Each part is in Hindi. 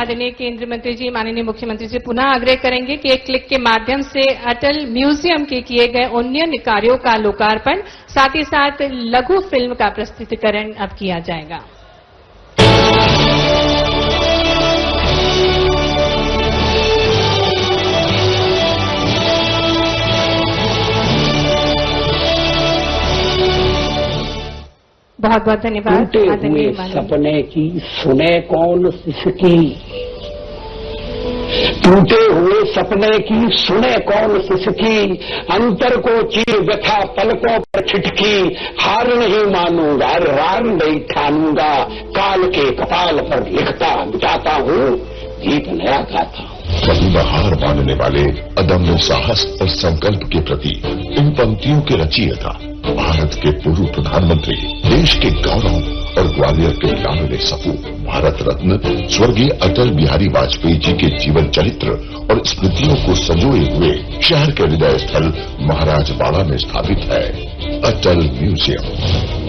आदरणीय केंद्रीय मंत्री जी, माननीय मुख्यमंत्री जी पुनः आग्रह करेंगे कि एक क्लिक के माध्यम से अटल म्यूजियम के किए गए उन्नयन कार्यों का लोकार्पण, साथ ही साथ लघु फिल्म का प्रस्तुतिकरण अब किया जाएगा। बहुत बहुत धन्यवाद। टूटे हुए सपने की सुने कौन सिसकी, टूटे हुए सपने की सुने कौन सिसकी, अंतर को चीर व्यथा पलकों पर छिटकी, हार नहीं मानूंगा रार नहीं ठानूंगा, काल के कपाल पर लिखता जाता हूँ गीत नया गाता हूँ। कभी न हार मानने वाले अदम्य साहस और संकल्प के प्रति इन पंक्तियों के रचयिता भारत के पूर्व प्रधानमंत्री, देश के गौरव और ग्वालियर के लाडले सपूत भारत रत्न स्वर्गीय अटल बिहारी वाजपेयी जी के जीवन चरित्र और स्मृतियों को संजोए हुए शहर के हृदय स्थल महाराजवाड़ा में स्थापित है अटल म्यूजियम।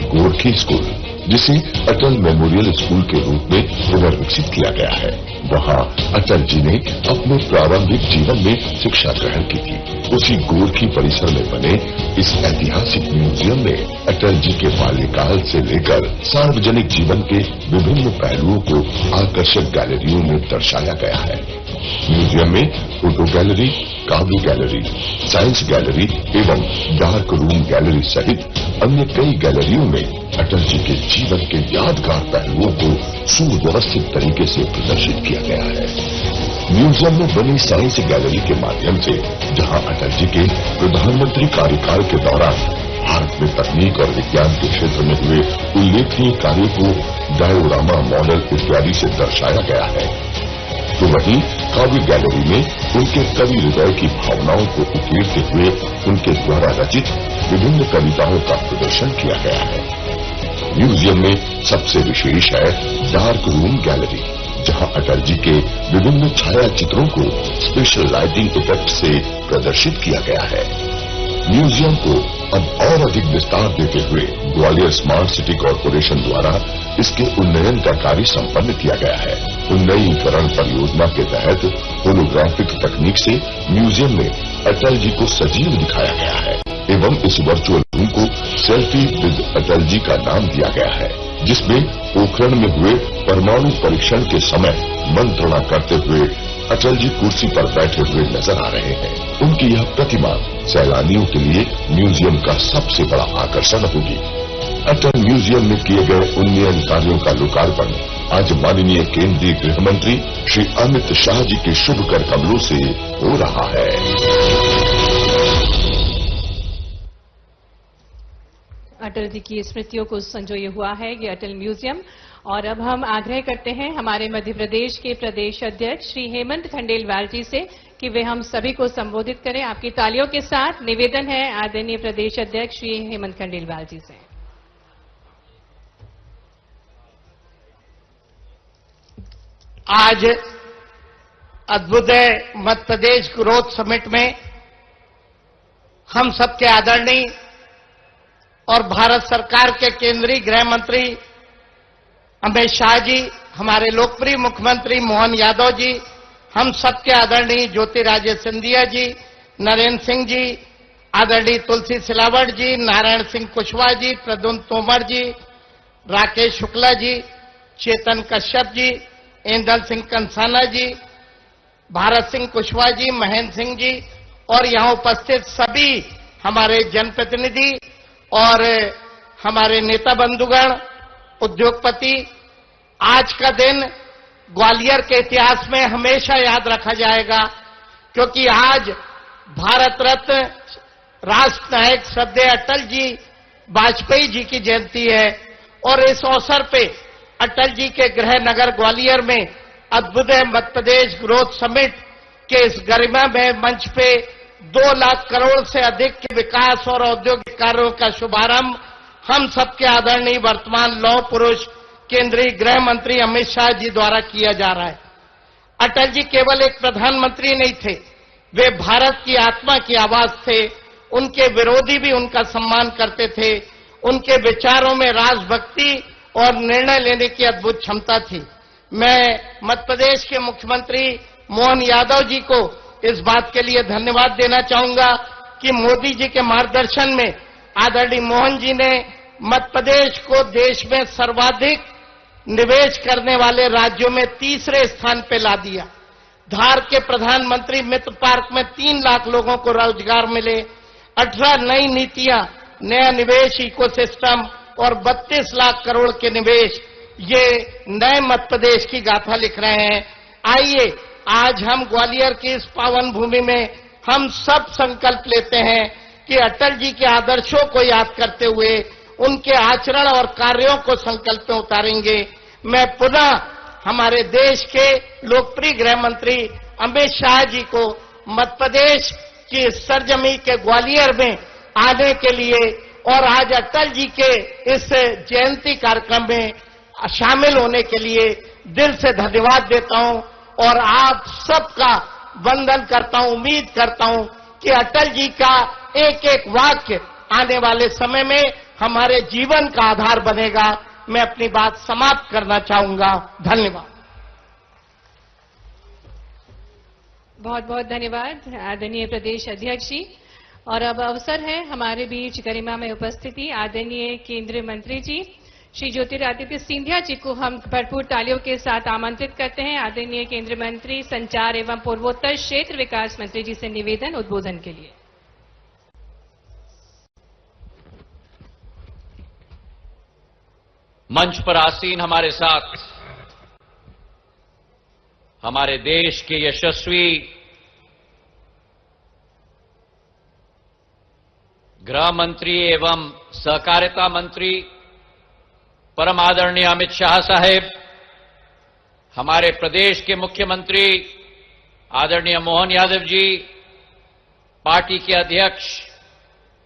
गोरखी स्कूल, जिसे अटल मेमोरियल स्कूल के रूप में पुनर्विकसित किया गया है, वहाँ अटल जी ने अपने प्रारंभिक जीवन में शिक्षा ग्रहण की थी। उसी गोरखी परिसर में बने इस ऐतिहासिक म्यूजियम में अटल जी के बाल्यकाल से लेकर सार्वजनिक जीवन के विभिन्न पहलुओं को आकर्षक गैलरियों में दर्शाया गया है। म्यूजियम में फोटो गैलरी, काव्य गैलरी, साइंस गैलरी एवं डार्क रूम गैलरी सहित अन्य कई गैलरियों में अटल जी के जीवन के यादगार पहलुओं को सुव्यवस्थित तरीके से प्रदर्शित किया गया है। म्यूजियम में बनी साइंस गैलरी के माध्यम से जहां अटल जी के प्रधानमंत्री कार्यकाल के दौरान भारत में तकनीक और विज्ञान के क्षेत्र में हुए उल्लेखनीय कार्यों को डायोरामा मॉडल इत्यादि से दर्शाया गया है, तो वहीं काव्य गैलरी में उनके कवि हृदय की भावनाओं को उकेरते हुए उनके द्वारा रचित विभिन्न कविताओं का प्रदर्शन किया गया है। म्यूजियम में सबसे विशेष है डार्क रूम गैलरी, जहां अटल जी के विभिन्न छाया चित्रों को स्पेशल लाइटिंग इफेक्ट से प्रदर्शित किया गया है। म्यूजियम को अब और अधिक विस्तार देते हुए ग्वालियर स्मार्ट सिटी कॉरपोरेशन द्वारा इसके उन्नयन का कार्य संपन्न किया गया है। उन्नयनीकरण परियोजना के तहत होलोग्राफिक तकनीक से म्यूजियम में अटल जी को सजीव दिखाया गया है एवं इस वर्चुअल रूम को सेल्फी विद अटल जी का नाम दिया गया है, जिसमें पोखरण में हुए परमाणु परीक्षण के समय मंत्रणा करते हुए अटल जी कुर्सी पर बैठे हुए नजर आ रहे हैं। उनकी यह प्रतिमा सैलानियों के लिए म्यूजियम का सबसे बड़ा आकर्षण होगी। अटल म्यूजियम में किए गए उन्नयन कार्यों का लोकार्पण आज माननीय केंद्रीय गृह मंत्री श्री अमित शाह जी के शुभ कर कमलों से हो रहा है। अटल जी की स्मृतियों को संजोए हुआ है ये अटल म्यूजियम। और अब हम आग्रह करते हैं हमारे मध्य प्रदेश के प्रदेश अध्यक्ष श्री हेमंत खंडेलवाल जी से कि वे हम सभी को संबोधित करें। आपकी तालियों के साथ निवेदन है आदरणीय प्रदेश अध्यक्ष श्री हेमंत खंडेलवाल जी से। आज अद्भुतय मध्य प्रदेश ग्रोथ समिट में हम सबके आदरणीय और भारत सरकार के केंद्रीय गृह मंत्री अमित शाह जी, हमारे लोकप्रिय मुख्यमंत्री मोहन यादव जी, हम सबके आदरणीय ज्योतिरादित्य सिंधिया जी, नरेंद्र सिंह जी, आदरणीय तुलसी सिलावट जी, नारायण सिंह कुशवाहा जी, प्रद्युम्न तोमर जी, राकेश शुक्ला जी, चेतन कश्यप जी, इंदल सिंह कंसाना जी, भारत सिंह कुशवाहा जी, महेंद्र सिंह जी और यहां उपस्थित सभी हमारे जनप्रतिनिधि और हमारे नेता बंधुगण, उद्योगपति, आज का दिन ग्वालियर के इतिहास में हमेशा याद रखा जाएगा, क्योंकि आज भारत रत्न राष्ट्र नायक श्रद्धेय अटल जी वाजपेयी जी की जयंती है और इस अवसर पे अटल जी के गृह नगर ग्वालियर में अद्भुतय मध्य प्रदेश ग्रोथ समिट के इस गरिमामय मंच पे 2 लाख करोड़ से अधिक के विकास और औद्योगिक कार्यों का शुभारंभ हम सबके आदरणीय वर्तमान लौह पुरुष केंद्रीय गृह मंत्री अमित शाह जी द्वारा किया जा रहा है। अटल जी केवल एक प्रधानमंत्री नहीं थे, वे भारत की आत्मा की आवाज थे। उनके विरोधी भी उनका सम्मान करते थे। उनके विचारों में राष्ट्रभक्ति और निर्णय लेने की अद्भुत क्षमता थी। मैं मध्य प्रदेश के मुख्यमंत्री मोहन यादव जी को इस बात के लिए धन्यवाद देना चाहूंगा कि मोदी जी के मार्गदर्शन में आदरणीय मोहन जी ने मध्य प्रदेश को देश में सर्वाधिक निवेश करने वाले राज्यों में तीसरे स्थान पर ला दिया। धार के प्रधानमंत्री मित्र पार्क में 3 लाख लोगों को रोजगार मिले, 18 नई नीतियां, नया निवेश इकोसिस्टम और 32 लाख करोड़ के निवेश, ये नए मध्य प्रदेश की गाथा लिख रहे हैं। आइए आज हम ग्वालियर की इस पावन भूमि में हम सब संकल्प लेते हैं कि अटल जी के आदर्शों को याद करते हुए उनके आचरण और कार्यों को संकल्प में उतारेंगे। मैं पुनः हमारे देश के लोकप्रिय गृह मंत्री अमित शाह जी को मध्य प्रदेश की सरजमी के ग्वालियर में आने के लिए और आज अटल जी के इस जयंती कार्यक्रम में शामिल होने के लिए दिल से धन्यवाद देता हूं और आप सबका वंदन करता हूं। उम्मीद करता हूं कि अटल जी का एक एक वाक्य आने वाले समय में हमारे जीवन का आधार बनेगा। मैं अपनी बात समाप्त करना चाहूंगा। धन्यवाद। बहुत बहुत धन्यवाद आदरणीय प्रदेश अध्यक्ष जी। और अब अवसर है हमारे बीच गरिमा में उपस्थिति आदरणीय केंद्रीय मंत्री जी श्री ज्योतिरादित्य सिंधिया जी को हम भरपूर तालियों के साथ आमंत्रित करते हैं। आदरणीय केंद्रीय मंत्री संचार एवं पूर्वोत्तर क्षेत्र विकास मंत्री जी से निवेदन उद्बोधन के लिए। मंच पर आसीन हमारे साथ हमारे देश के यशस्वी गृह मंत्री एवं सहकारिता मंत्री परम आदरणीय अमित शाह साहेब, हमारे प्रदेश के मुख्यमंत्री आदरणीय मोहन यादव जी, पार्टी के अध्यक्ष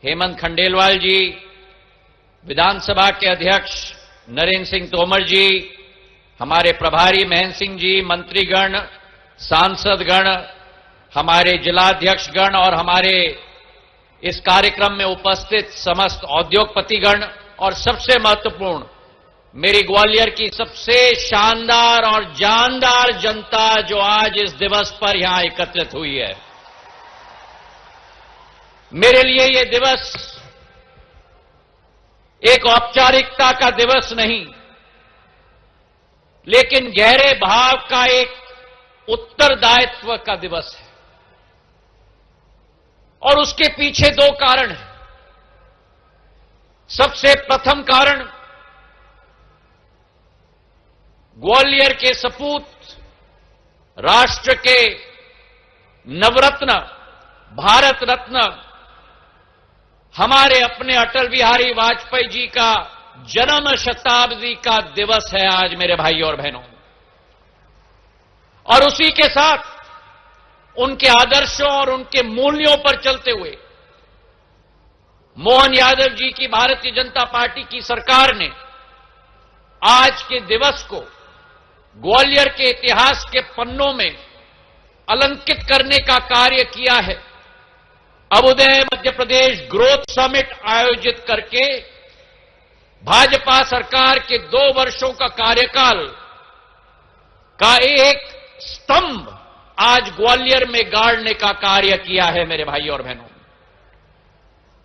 हेमंत खंडेलवाल जी, विधानसभा के अध्यक्ष नरेंद्र सिंह तोमर जी, हमारे प्रभारी महेंद्र सिंह जी, मंत्रीगण, सांसदगण, हमारे जिलाध्यक्षगण और हमारे इस कार्यक्रम में उपस्थित समस्त उद्योगपतिगण और सबसे महत्वपूर्ण मेरी ग्वालियर की सबसे शानदार और जानदार जनता जो आज इस दिवस पर यहां एकत्रित हुई है। मेरे लिए ये दिवस एक औपचारिकता का दिवस नहीं, लेकिन गहरे भाव का एक उत्तरदायित्व का दिवस है। और उसके पीछे 2 कारण हैं। सबसे प्रथम कारण ग्वालियर के सपूत, राष्ट्र के नवरत्न, भारत रत्न, हमारे अपने अटल बिहारी वाजपेयी जी का जन्म शताब्दी का दिवस है आज मेरे भाइयों और बहनों। और उसी के साथ उनके आदर्शों और उनके मूल्यों पर चलते हुए मोहन यादव जी की भारतीय जनता पार्टी की सरकार ने आज के दिवस को ग्वालियर के इतिहास के पन्नों में अलंकित करने का कार्य किया है। अभ्युदय मध्य प्रदेश ग्रोथ समिट आयोजित करके भाजपा सरकार के 2 वर्षों का कार्यकाल का एक स्तंभ आज ग्वालियर में गाड़ने का कार्य किया है मेरे भाइयों और बहनों।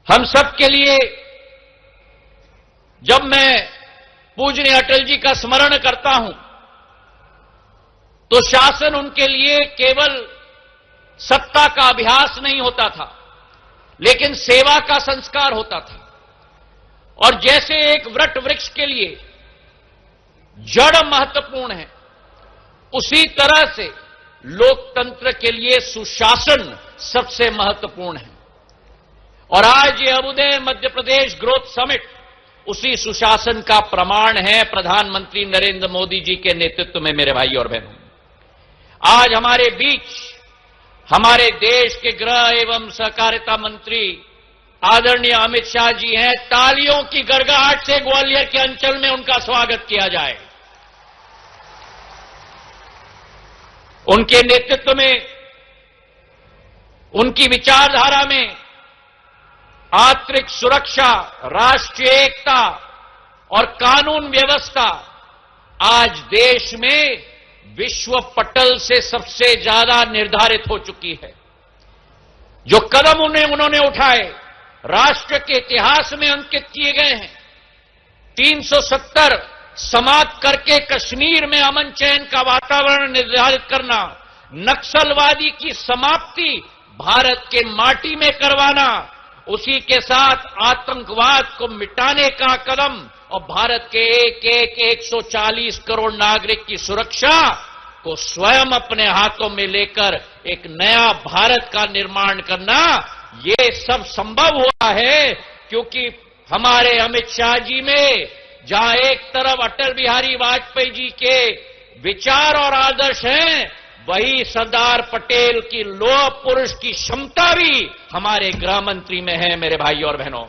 हम सबके लिए जब मैं पूजनीय अटल जी का स्मरण करता हूं तो शासन उनके लिए केवल सत्ता का अभ्यास नहीं होता था, लेकिन सेवा का संस्कार होता था। और जैसे एक वट वृक्ष के लिए जड़ महत्वपूर्ण है, उसी तरह से लोकतंत्र के लिए सुशासन सबसे महत्वपूर्ण है। और आज ये अभ्युदय मध्य प्रदेश ग्रोथ समिट उसी सुशासन का प्रमाण है प्रधानमंत्री नरेंद्र मोदी जी के नेतृत्व में मेरे भाई और बहनों। आज हमारे बीच हमारे देश के गृह एवं सहकारिता मंत्री आदरणीय अमित शाह जी हैं। तालियों की गड़गड़ाहट से ग्वालियर के अंचल में उनका स्वागत किया जाए। उनके नेतृत्व में, उनकी विचारधारा में आंतरिक सुरक्षा, राष्ट्रीय एकता और कानून व्यवस्था आज देश में विश्व पटल से सबसे ज्यादा निर्धारित हो चुकी है। जो कदम उन्होंने उठाए राष्ट्र के इतिहास में अंकित किए गए हैं। 370 समाप्त करके कश्मीर में अमन चैन का वातावरण निर्धारित करना, नक्सलवादी की समाप्ति भारत के माटी में करवाना, उसी के साथ आतंकवाद को मिटाने का कदम और भारत के एक 140 करोड़ नागरिक की सुरक्षा को स्वयं अपने हाथों में लेकर एक नया भारत का निर्माण करना, ये सब संभव हुआ है क्योंकि हमारे अमित शाह जी में जहां एक तरफ अटल बिहारी वाजपेयी जी के विचार और आदर्श हैं, वही सरदार पटेल की लौह पुरुष की क्षमता भी हमारे गृह मंत्री में है। मेरे भाई और बहनों,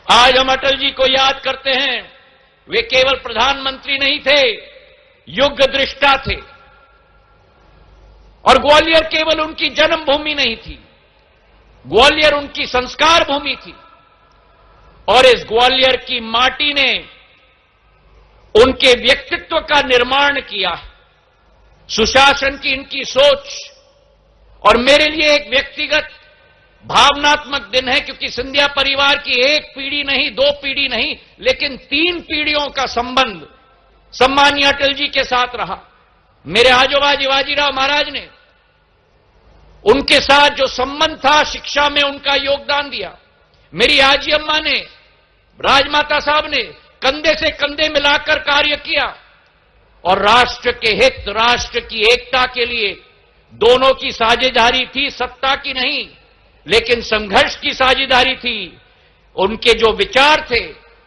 आज हम अटल जी को याद करते हैं। वे केवल प्रधानमंत्री नहीं थे, युग दृष्टा थे। और ग्वालियर केवल उनकी जन्मभूमि नहीं थी, ग्वालियर उनकी संस्कार भूमि थी। और इस ग्वालियर की माटी ने उनके व्यक्तित्व का निर्माण किया है। सुशासन की इनकी सोच, और मेरे लिए एक व्यक्तिगत भावनात्मक दिन है क्योंकि सिंधिया परिवार की एक पीढ़ी नहीं, दो पीढ़ी नहीं, लेकिन 3 पीढ़ियों का संबंध सम्मानीय अटल जी के साथ रहा। मेरे आजोबा शिवाजीराव महाराज ने उनके साथ जो संबंध था, शिक्षा में उनका योगदान दिया। मेरी आजी अम्मा ने, राजमाता साहब ने कंधे से कंधे मिलाकर कार्य किया और राष्ट्र के हित, राष्ट्र की एकता के लिए दोनों की साझेदारी थी, सत्ता की नहीं लेकिन संघर्ष की साझेदारी थी। उनके जो विचार थे,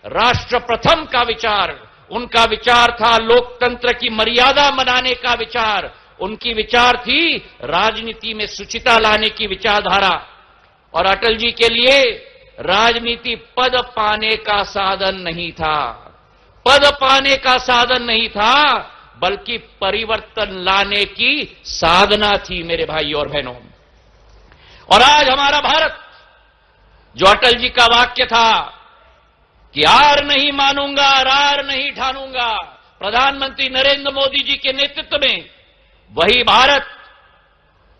राष्ट्र प्रथम का विचार, उनका विचार था लोकतंत्र की मर्यादा बनाने का विचार, उनकी विचार थी राजनीति में शुचिता लाने की विचारधारा। और अटल जी के लिए राजनीति पद पाने का साधन नहीं था, पद पाने का साधन नहीं था, बल्कि परिवर्तन लाने की साधना थी। मेरे भाई और बहनों, और आज हमारा भारत, जो अटल जी का वाक्य था कि हार नहीं मानूंगा, रार नहीं ठानूंगा, प्रधानमंत्री नरेंद्र मोदी जी के नेतृत्व में वही भारत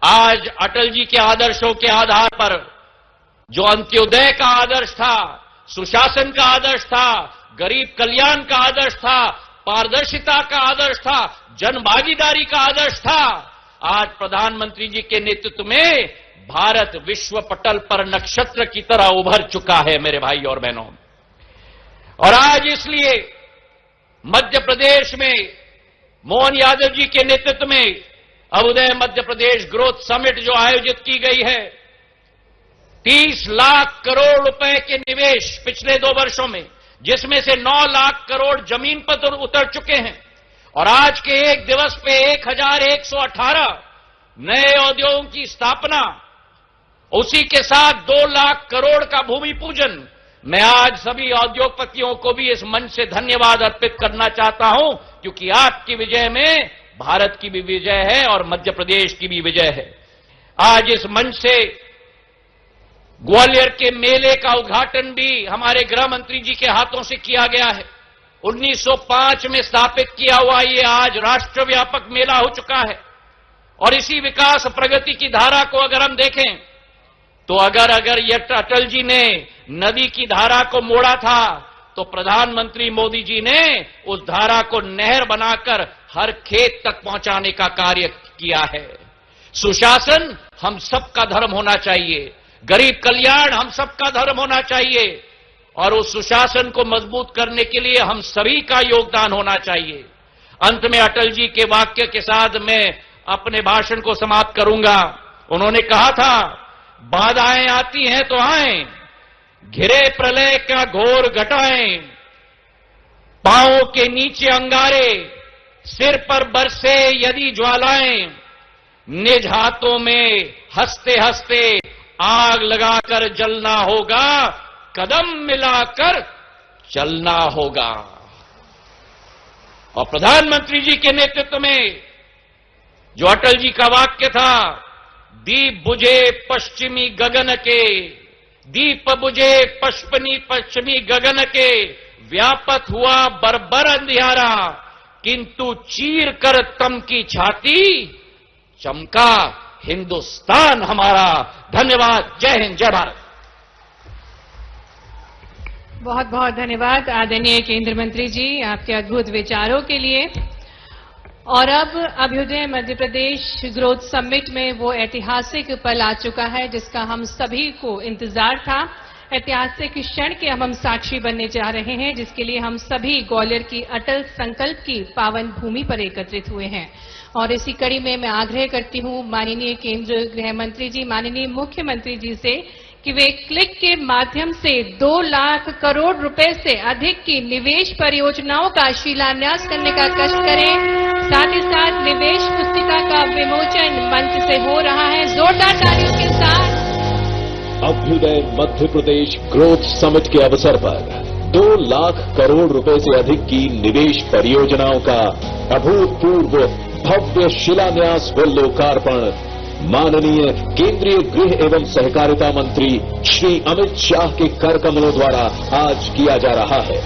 आज अटल जी के आदर्शों के आधार पर, जो अंत्योदय का आदर्श था, सुशासन का आदर्श था, गरीब कल्याण का आदर्श था, पारदर्शिता का आदर्श था, जनभागीदारी का आदर्श था, आज प्रधानमंत्री जी के नेतृत्व में भारत विश्व पटल पर नक्षत्र की तरह उभर चुका है। मेरे भाई और बहनों, और आज इसलिए मध्य प्रदेश में मोहन यादव जी के नेतृत्व में अभ्युदय मध्य प्रदेश ग्रोथ समिट जो आयोजित की गई है, 30 लाख करोड़ रुपए के निवेश पिछले 2 वर्षों में, जिसमें से 9 लाख करोड़ जमीन पर उतर चुके हैं। और आज के एक दिवस पे 1118 नए उद्योगों की स्थापना, उसी के साथ 2 लाख करोड़ का भूमि पूजन। मैं आज सभी उद्योगपतियों को भी इस मंच से धन्यवाद अर्पित करना चाहता हूं, क्योंकि आपकी विजय में भारत की भी विजय है और मध्य प्रदेश की भी विजय है। आज इस मंच से ग्वालियर के मेले का उद्घाटन भी हमारे गृह मंत्री जी के हाथों से किया गया है। 1905 में स्थापित किया हुआ ये आज राष्ट्रव्यापक मेला हो चुका है। और इसी विकास प्रगति की धारा को अगर हम देखें तो अगर ये अटल जी ने नदी की धारा को मोड़ा था, तो प्रधानमंत्री मोदी जी ने उस धारा को नहर बनाकर हर खेत तक पहुंचाने का कार्य किया है। सुशासन हम सबका धर्म होना चाहिए, गरीब कल्याण हम सबका धर्म होना चाहिए, और उस सुशासन को मजबूत करने के लिए हम सभी का योगदान होना चाहिए। अंत में अटल जी के वाक्य के साथ मैं अपने भाषण को समाप्त करूंगा। उन्होंने कहा था, बाधाएं आती हैं तो आएं, घिरे प्रलय का घोर घटाएं, पांवों के नीचे अंगारे, सिर पर बरसे यदि ज्वालाएं, निज हाथों में हंसते हंसते आग लगाकर जलना होगा, कदम मिलाकर चलना होगा। और प्रधानमंत्री जी के नेतृत्व में जो अटल जी का वाक्य था, दीप बुझे पश्चिमी गगन के, दीप बुझे पश्चिमी गगन के, व्यापत हुआ बर्बर अंधियारा, किंतु चीर कर तम की छाती, चमका हिंदुस्तान हमारा। धन्यवाद। जय हिंद, जय भारत। बहुत बहुत धन्यवाद आदरणीय केंद्रीय मंत्री जी आपके अद्भुत विचारों के लिए। और अब अभ्युदय मध्य प्रदेश ग्रोथ समिट में वो ऐतिहासिक पल आ चुका है जिसका हम सभी को इंतजार था। ऐतिहासिक क्षण के हम साक्षी बनने जा रहे हैं, जिसके लिए हम सभी ग्वालियर की अटल संकल्प की पावन भूमि पर एकत्रित हुए हैं। और इसी कड़ी में मैं आग्रह करती हूं माननीय केंद्रीय गृह मंत्री जी, माननीय मुख्यमंत्री जी से कि वे क्लिक के माध्यम से 2 लाख करोड़ रुपए से अधिक की निवेश परियोजनाओं का शिलान्यास करने का कष्ट करें। साथ ही साथ निवेश पुस्तिका का विमोचन मंच से हो रहा है। जोरदार तालियों के साथ अभ्युदय मध्य प्रदेश ग्रोथ समिट के अवसर पर 2 लाख करोड़ रुपए से अधिक की निवेश परियोजनाओं का अभूतपूर्व भव्य शिलान्यास व लोकार्पण माननीय केंद्रीय गृह एवं सहकारिता मंत्री श्री अमित शाह के कर कमलों द्वारा आज किया जा रहा है,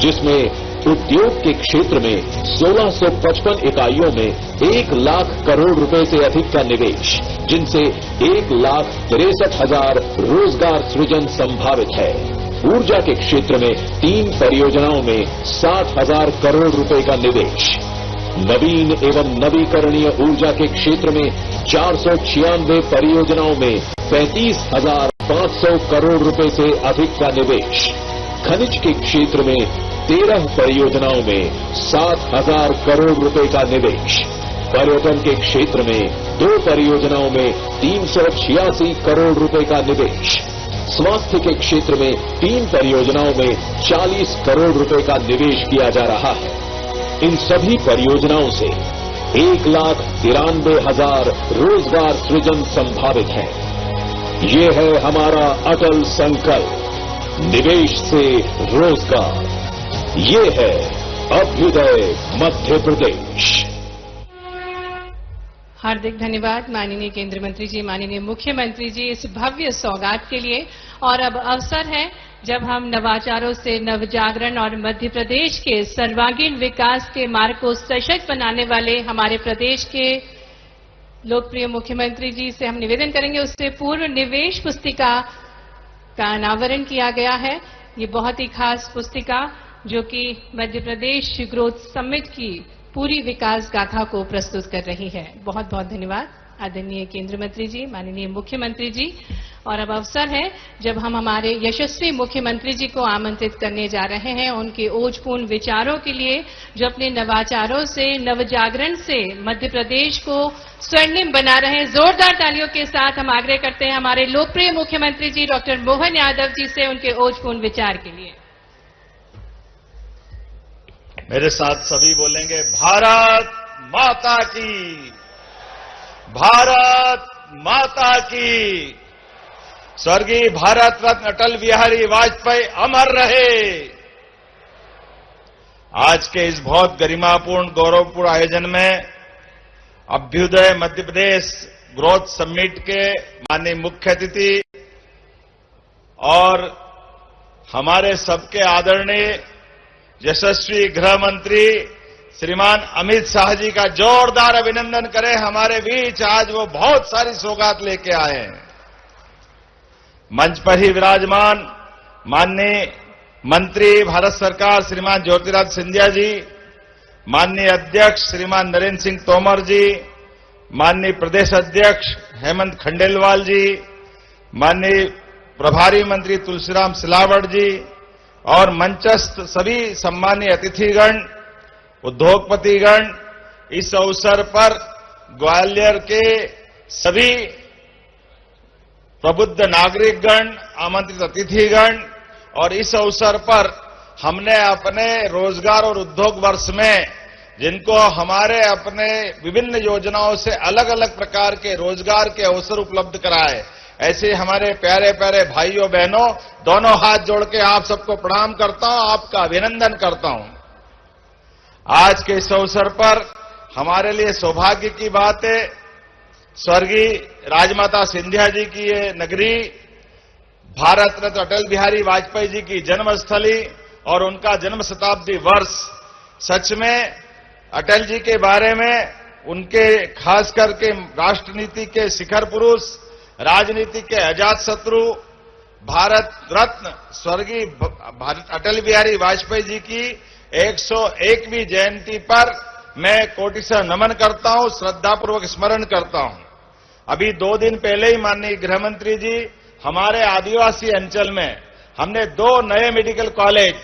जिसमें उद्योग के क्षेत्र में 1655 इकाइयों में 1 लाख करोड़ रुपए से अधिक का निवेश, जिनसे 1,63,000 रोजगार सृजन संभावित है। ऊर्जा के क्षेत्र में 3 परियोजनाओं में 60,000 करोड़ रुपए का निवेश, नवीन एवं नवीकरणीय ऊर्जा के क्षेत्र में 496 परियोजनाओं में 35,500 करोड़ रुपए से अधिक का निवेश, खनिज के क्षेत्र में 13 परियोजनाओं में 7,000 करोड़ रुपए का निवेश, पर्यटन के क्षेत्र में 2 परियोजनाओं में 386 करोड़ रुपए का निवेश, स्वास्थ्य के क्षेत्र में 3 परियोजनाओं में 40 करोड़ रुपए का निवेश किया जा रहा है। इन सभी परियोजनाओं से 1,93,000 रोजगार सृजन संभावित है। ये है हमारा अटल संकल्प, निवेश से रोजगार। ये है अभ्युदय मध्य प्रदेश। हार्दिक धन्यवाद माननीय केंद्रीय मंत्री जी, माननीय मुख्यमंत्री जी इस भव्य सौगात के लिए। और अब अवसर है जब हम नवाचारों से नवजागरण और मध्य प्रदेश के सर्वांगीण विकास के मार्ग को सशक्त बनाने वाले हमारे प्रदेश के लोकप्रिय मुख्यमंत्री जी से हम निवेदन करेंगे। उससे पूर्व निवेश पुस्तिका का अनावरण किया गया है। ये बहुत ही खास पुस्तिका जो कि मध्य प्रदेश ग्रोथ समिट की पूरी विकास गाथा को प्रस्तुत कर रही है। बहुत बहुत धन्यवाद आदरणीय केंद्रीय मंत्री जी, माननीय मुख्यमंत्री जी। और अब अवसर है जब हम हमारे यशस्वी मुख्यमंत्री जी को आमंत्रित करने जा रहे हैं उनके ओजपूर्ण विचारों के लिए, जो अपने नवाचारों से नवजागरण से मध्य प्रदेश को स्वर्णिम बना रहे हैं। जोरदार तालियों के साथ हम आग्रह करते हैं हमारे लोकप्रिय मुख्यमंत्री जी डॉक्टर मोहन यादव जी से उनके ओजपूर्ण विचार के लिए। मेरे साथ सभी बोलेंगे, भारत माता की, भारत माता की। स्वर्गीय भारत रत्न अटल बिहारी वाजपेयी अमर रहे। आज के इस बहुत गरिमापूर्ण गौरवपूर्ण आयोजन में अभ्युदय मध्य प्रदेश ग्रोथ समिट के माननीय मुख्य अतिथि और हमारे सबके आदरणीय यशस्वी गृह मंत्री श्रीमान अमित शाह जी का जोरदार अभिनंदन करें। हमारे बीच आज वो बहुत सारी सौगात लेके आए हैं। मंच पर ही विराजमान माननीय मंत्री भारत सरकार श्रीमान ज्योतिरादित्य सिंधिया जी, माननीय अध्यक्ष श्रीमान नरेंद्र सिंह तोमर जी, माननीय प्रदेश अध्यक्ष हेमंत खंडेलवाल जी, माननीय प्रभारी मंत्री तुलसीराम सिलावट जी और मंचस्थ सभी सम्मानीय अतिथिगण, उद्योगपतिगण, इस अवसर पर ग्वालियर के सभी प्रबुद्ध नागरिकगण, आमंत्रित अतिथिगण, और इस अवसर पर हमने अपने रोजगार और उद्योग वर्ष में जिनको हमारे अपने विभिन्न योजनाओं से अलग अलग प्रकार के रोजगार के अवसर उपलब्ध कराए, ऐसे हमारे प्यारे प्यारे भाइयों बहनों, दोनों हाथ जोड़ के आप सबको प्रणाम करता हूं, आपका अभिनंदन करता हूं। आज के इस अवसर पर हमारे लिए सौभाग्य की बात है, स्वर्गीय राजमाता सिंधिया जी की ये नगरी, भारत रत्न अटल बिहारी वाजपेयी जी की जन्मस्थली और उनका जन्म शताब्दी वर्ष। सच में अटल जी के बारे में, उनके खास करके राष्ट्रनीति के शिखर पुरुष, राजनीति के अजात शत्रु, भारत रत्न स्वर्गीय अटल बिहारी वाजपेयी जी की 101वीं जयंती पर मैं कोटि से नमन करता हूं, श्रद्धापूर्वक स्मरण करता हूं। अभी 2 दिन पहले ही माननीय गृह मंत्री जी, हमारे आदिवासी अंचल में हमने 2 नए मेडिकल कॉलेज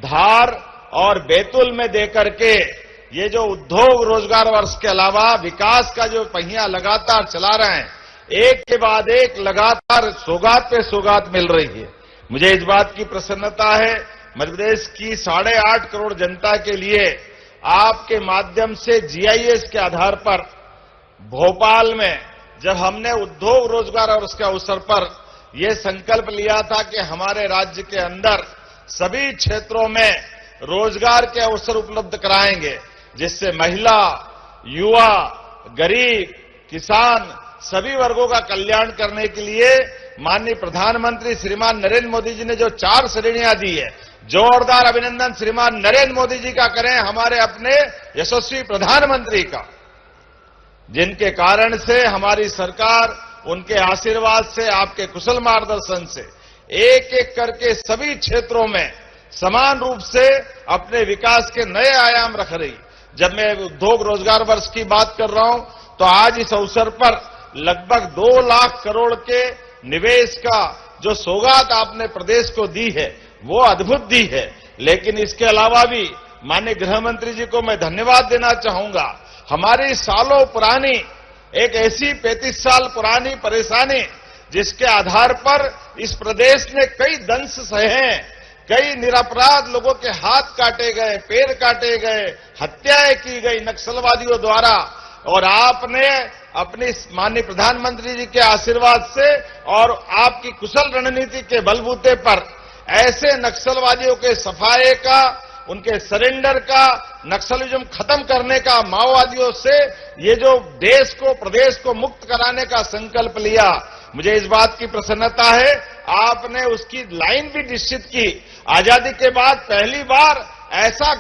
धार और बैतूल में देकर के ये जो उद्योग रोजगार वर्ष के अलावा विकास का जो पहिया लगातार चला रहे हैं, एक के बाद एक लगातार सौगात पे सौगात मिल रही है। मुझे इस बात की प्रसन्नता है, मध्य प्रदेश की 8.5 करोड़ जनता के लिए आपके माध्यम से जीआईएस के आधार पर भोपाल में जब हमने उद्योग रोजगार और उसके अवसर पर यह संकल्प लिया था कि हमारे राज्य के अंदर सभी क्षेत्रों में रोजगार के अवसर उपलब्ध कराएंगे, जिससे महिला, युवा, गरीब, किसान सभी वर्गों का कल्याण करने के लिए माननीय प्रधानमंत्री श्रीमान नरेंद्र मोदी जी ने जो 4 श्रेणियां दी है, जोरदार अभिनंदन श्रीमान नरेंद्र मोदी जी का करें, हमारे अपने यशस्वी प्रधानमंत्री का, जिनके कारण से हमारी सरकार, उनके आशीर्वाद से, आपके कुशल मार्गदर्शन से एक एक करके सभी क्षेत्रों में समान रूप से अपने विकास के नए आयाम रख रही। जब मैं उद्योग रोजगार वर्ष की बात कर रहा हूं तो आज इस अवसर पर लगभग 2 लाख करोड़ के निवेश का जो सौगात आपने प्रदेश को दी है वो अद्भुत दी है। लेकिन इसके अलावा भी माननीय गृह मंत्री जी को मैं धन्यवाद देना चाहूंगा। हमारी सालों पुरानी एक ऐसी 35 साल पुरानी परेशानी जिसके आधार पर इस प्रदेश ने कई दंश सहे हैं, कई निरपराध लोगों के हाथ काटे गए, पैर काटे गए, हत्याएं की गई नक्सलवादियों द्वारा, और आपने अपनी माननीय प्रधानमंत्री जी के आशीर्वाद से और आपकी कुशल रणनीति के बलबूते पर ऐसे नक्सलवादियों के सफाये का, उनके सरेंडर का, नक्सलिज्म खत्म करने का, माओवादियों से ये जो देश को, प्रदेश को मुक्त कराने का संकल्प लिया, मुझे इस बात की प्रसन्नता है। आपने उसकी लाइन भी निश्चित की। आजादी के बाद पहली बार ऐसा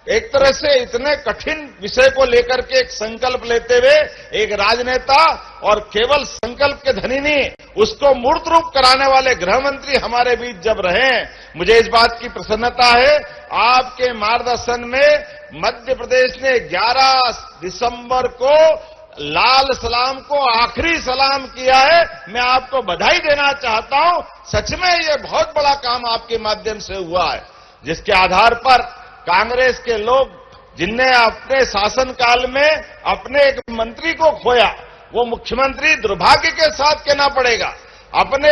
एक तरह से इतने कठिन विषय को लेकर के एक संकल्प लेते हुए एक राजनेता और केवल संकल्प के धनी नहीं, उसको मूर्त रूप कराने वाले गृह मंत्री हमारे बीच जब रहे, मुझे इस बात की प्रसन्नता है। आपके मार्गदर्शन में मध्य प्रदेश ने 11 दिसंबर को लाल सलाम को आखिरी सलाम किया है। मैं आपको बधाई देना चाहता हूं। सच में ये बहुत बड़ा काम आपके माध्यम से हुआ है, जिसके आधार पर कांग्रेस के लोग जिनने अपने शासनकाल में अपने एक मंत्री को खोया, वो मुख्यमंत्री दुर्भाग्य के साथ कहना पड़ेगा, अपने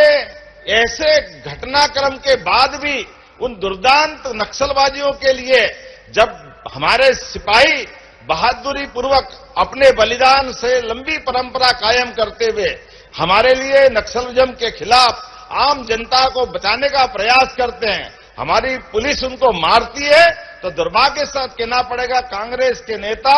ऐसे घटनाक्रम के बाद भी उन दुर्दांत नक्सलवादियों के लिए जब हमारे सिपाही बहादुरी पूर्वक अपने बलिदान से लंबी परंपरा कायम करते हुए हमारे लिए नक्सलिज्म के खिलाफ आम जनता को बचाने का प्रयास करते हैं, हमारी पुलिस उनको मारती है, तो दुर्भाग्य के साथ कहना पड़ेगा कांग्रेस के नेता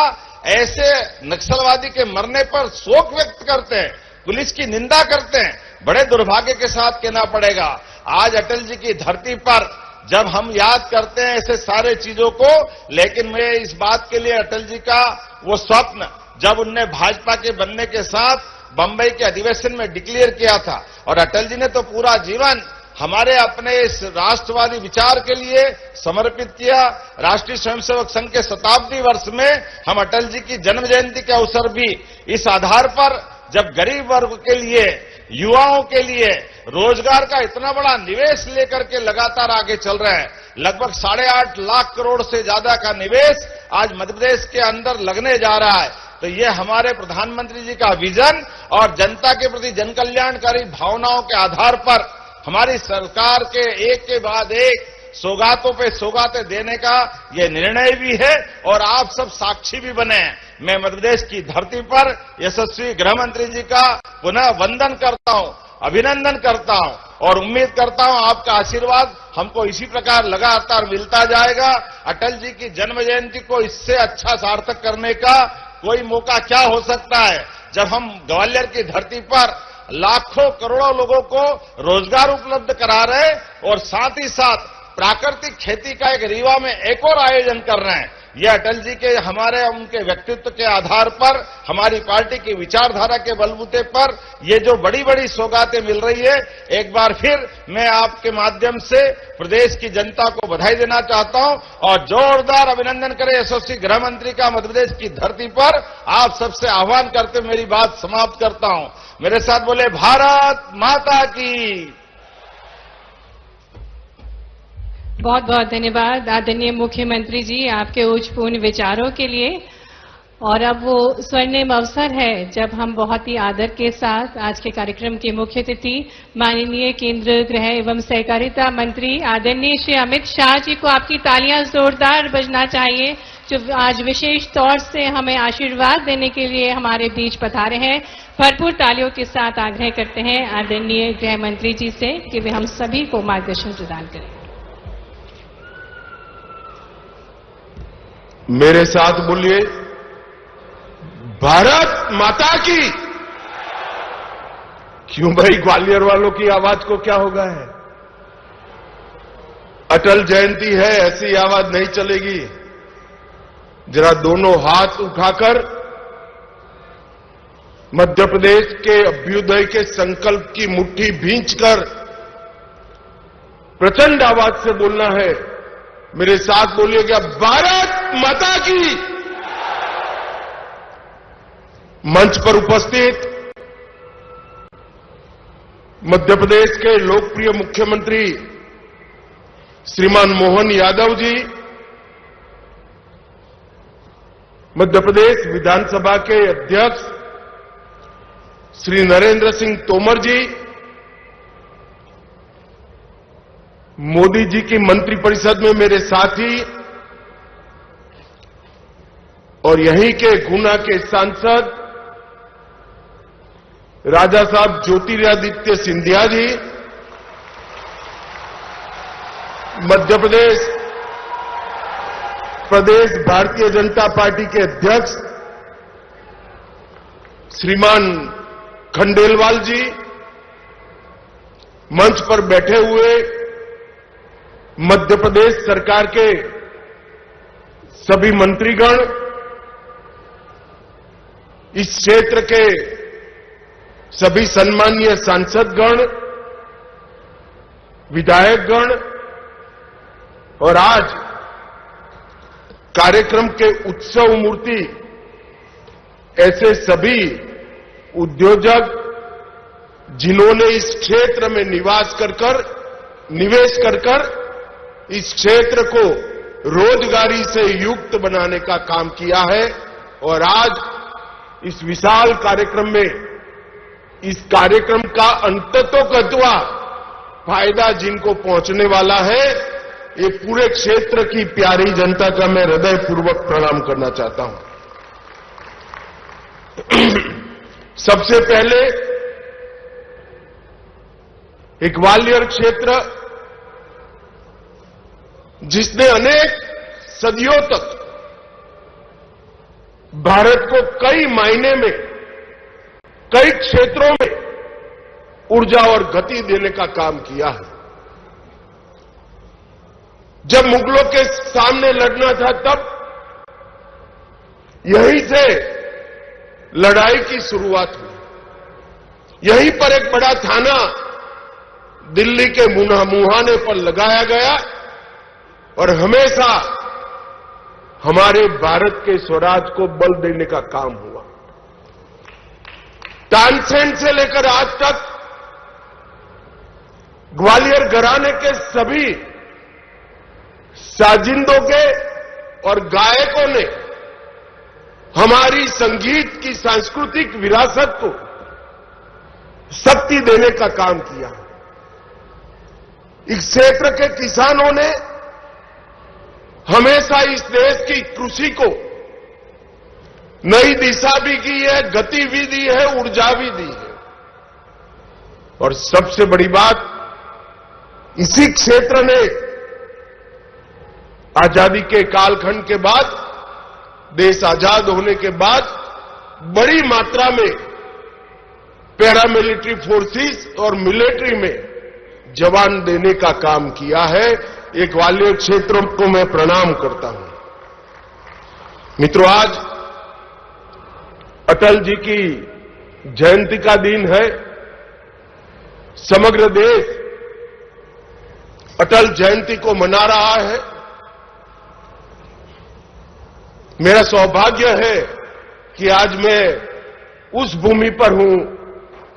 ऐसे नक्सलवादी के मरने पर शोक व्यक्त करते हैं, पुलिस की निंदा करते हैं। बड़े दुर्भाग्य के साथ कहना पड़ेगा आज अटल जी की धरती पर जब हम याद करते हैं ऐसे सारे चीजों को, लेकिन मैं इस बात के लिए अटल जी का वो स्वप्न जब उनने भाजपा के बनने के साथ बंबई के अधिवेशन में डिक्लेयर किया था, और अटल जी ने तो पूरा जीवन हमारे अपने इस राष्ट्रवादी विचार के लिए समर्पित किया। राष्ट्रीय स्वयंसेवक संघ के शताब्दी वर्ष में हम अटल जी की जन्म जयंती के अवसर भी इस आधार पर जब गरीब वर्ग के लिए, युवाओं के लिए रोजगार का इतना बड़ा निवेश लेकर के लगातार आगे चल रहे हैं, लगभग 8.5 लाख करोड़ से ज्यादा का निवेश आज मध्य प्रदेश के अंदर लगने जा रहा है, तो ये हमारे प्रधानमंत्री जी का विजन और जनता के प्रति जनकल्याणकारी भावनाओं के आधार पर हमारी सरकार के एक के बाद एक सौगातों पे सौगातें देने का ये निर्णय भी है, और आप सब साक्षी भी बने हैं। मैं मध्य प्रदेश की धरती पर यशस्वी गृह मंत्री जी का पुनः वंदन करता हूं, अभिनंदन करता हूं, और उम्मीद करता हूं आपका आशीर्वाद हमको इसी प्रकार लगातार मिलता जाएगा। अटल जी की जन्म जयंती को इससे अच्छा सार्थक करने का कोई मौका क्या हो सकता है, जब हम ग्वालियर की धरती पर लाखों करोड़ों लोगों को रोजगार उपलब्ध करा रहे और साथ ही साथ प्राकृतिक खेती का एक रीवा में एक और आयोजन कर रहे हैं। ये अटल जी के हमारे उनके व्यक्तित्व के आधार पर, हमारी पार्टी की विचारधारा के बलबूते पर ये जो बड़ी बड़ी सौगातें मिल रही है, एक बार फिर मैं आपके माध्यम से प्रदेश की जनता को बधाई देना चाहता हूं और जोरदार अभिनंदन करें यशस्वी गृह मंत्री का मध्य प्रदेश की धरती पर। आप सबसे आह्वान करते मेरी बात समाप्त करता हूं। मेरे साथ बोले भारत माता की। बहुत बहुत धन्यवाद आदरणीय मुख्यमंत्री जी आपके उच्चपूर्ण विचारों के लिए। और अब वो स्वर्णिम अवसर है जब हम बहुत ही आदर के साथ आज के कार्यक्रम के मुख्य अतिथि माननीय केंद्रीय गृह एवं सहकारिता मंत्री आदरणीय श्री अमित शाह जी को आपकी तालियां जोरदार बजना चाहिए, जो आज विशेष तौर से हमें आशीर्वाद देने के लिए हमारे बीच पधारे हैं। भरपूर तालियों के साथ आग्रह करते हैं आदरणीय गृह मंत्री जी से कि वे हम सभी को मार्गदर्शन प्रदान करें। मेरे साथ बोलिए, भारत माता की। क्यों भाई, ग्वालियर वालों की आवाज को क्या हो गया है? अटल जयंती है, ऐसी आवाज नहीं चलेगी। जरा दोनों हाथ उठाकर मध्य प्रदेश के अभ्युदय के संकल्प की मुट्ठी भींचकर प्रचंड आवाज से बोलना है। मेरे साथ बोलिएगा, भारत माता की। मंच पर उपस्थित मध्य प्रदेश के लोकप्रिय मुख्यमंत्री श्रीमान मोहन यादव जी, मध्य प्रदेश विधानसभा के अध्यक्ष श्री नरेंद्र सिंह तोमर जी, मोदी जी की मंत्रिपरिषद में मेरे साथी और यहीं के गुना के सांसद राजा साहब ज्योतिरादित्य सिंधिया जी, मध्य प्रदेश भारतीय जनता पार्टी के अध्यक्ष श्रीमान खंडेलवाल जी, मंच पर बैठे हुए मध्य प्रदेश सरकार के सभी मंत्रीगण, इस क्षेत्र के सभी सम्मानीय सांसदगण, विधायकगण और आज कार्यक्रम के उत्सव मूर्ति ऐसे सभी उद्योजक जिन्होंने इस क्षेत्र में निवेश कर इस क्षेत्र को रोजगारी से युक्त बनाने का काम किया है। और आज इस विशाल कार्यक्रम में, इस कार्यक्रम का अंततोगत्वा फायदा जिनको पहुंचने वाला है, ये पूरे क्षेत्र की प्यारी जनता का मैं हृदयपूर्वक प्रणाम करना चाहता हूं। सबसे पहले एक ग्वालियर क्षेत्र जिसने अनेक सदियों तक भारत को कई मायने में, कई क्षेत्रों में ऊर्जा और गति देने का काम किया है। जब मुगलों के सामने लड़ना था तब यहीं से लड़ाई की शुरुआत हुई। यहीं पर एक बड़ा थाना दिल्ली के मुहाने पर लगाया गया और हमेशा हमारे भारत के स्वराज को बल देने का काम हुआ। तानसेन से लेकर आज तक ग्वालियर घराने के सभी साजिंदों के और गायकों ने हमारी संगीत की सांस्कृतिक विरासत को शक्ति देने का काम किया। इस क्षेत्र के किसानों ने हमेशा इस देश की कृषि को नई दिशा भी की है, गति भी दी है, ऊर्जा भी दी है। और सबसे बड़ी बात, इसी क्षेत्र ने आजादी के कालखंड के बाद, देश आजाद होने के बाद बड़ी मात्रा में पैरामिलिट्री फोर्सेस और मिलिट्री में जवान देने का काम किया है। ये ग्वालियर क्षेत्रों को मैं प्रणाम करता हूं। मित्रों, आज अटल जी की जयंती का दिन है। समग्र देश अटल जयंती को मना रहा है। मेरा सौभाग्य है कि आज मैं उस भूमि पर हूं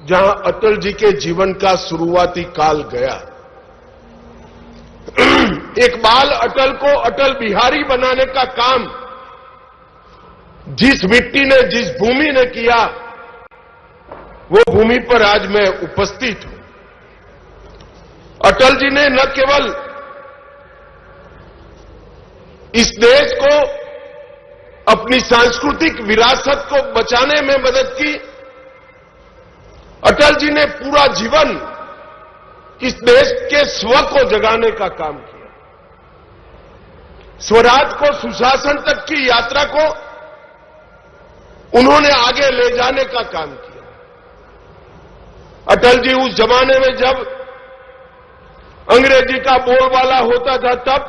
जहां अटल जी के जीवन का शुरुआती काल गया। एक बाल अटल को अटल बिहारी बनाने का काम जिस मिट्टी ने, जिस भूमि ने किया, वो भूमि पर आज मैं उपस्थित हूं। अटल जी ने न केवल इस देश को अपनी सांस्कृतिक विरासत को बचाने में मदद की, अटल जी ने पूरा जीवन इस देश के स्व को जगाने का काम किया। स्वराज को, सुशासन तक की यात्रा को उन्होंने आगे ले जाने का काम किया। अटल जी उस जमाने में जब अंग्रेजी का बोलबाला होता था, तब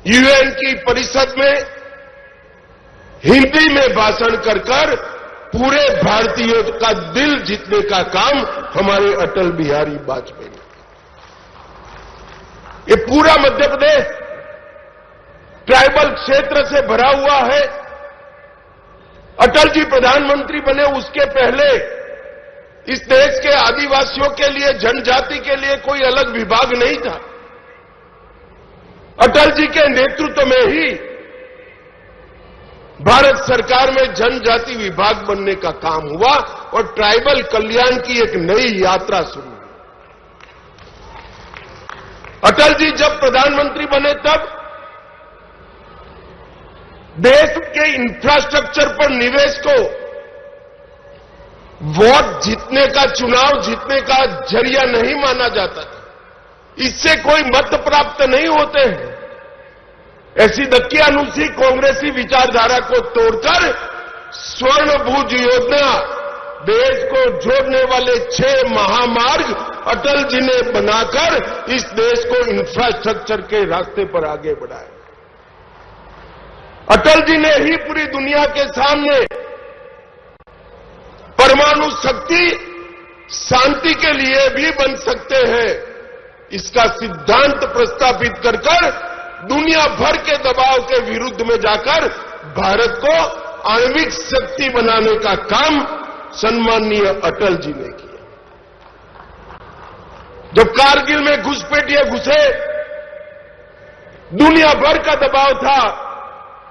यूएन की परिषद में हिंदी में भाषण कर कर पूरे भारतीयों का दिल जीतने का काम हमारे अटल बिहारी वाजपेयी ने। ये पूरा मध्य प्रदेश ट्राइबल क्षेत्र से भरा हुआ है। अटल जी प्रधानमंत्री बने उसके पहले इस देश के आदिवासियों के लिए, जनजाति के लिए कोई अलग विभाग नहीं था। अटल जी के नेतृत्व में ही भारत सरकार में जनजाति विभाग बनने का काम हुआ और ट्राइबल कल्याण की एक नई यात्रा शुरू हुई। अटल जी जब प्रधानमंत्री बने तब देश के इंफ्रास्ट्रक्चर पर निवेश को वोट जीतने का, चुनाव जीतने का जरिया नहीं माना जाता था। इससे कोई मत प्राप्त नहीं होते हैं। ऐसी दकियानुसी कांग्रेसी विचारधारा को तोड़कर स्वर्ण भुज योजना, देश को जोड़ने वाले 6 महामार्ग अटल जी ने बनाकर इस देश को इंफ्रास्ट्रक्चर के रास्ते पर आगे बढ़ाया। अटल जी ने ही पूरी दुनिया के सामने परमाणु शक्ति शांति के लिए भी बन सकते हैं, इसका सिद्धांत प्रस्तावित कर दुनिया भर के दबाव के विरुद्ध में जाकर भारत को आणविक शक्ति बनाने का काम सम्माननीय अटल जी ने किया। जब कारगिल में घुसपैठिए घुसे, दुनिया भर का दबाव था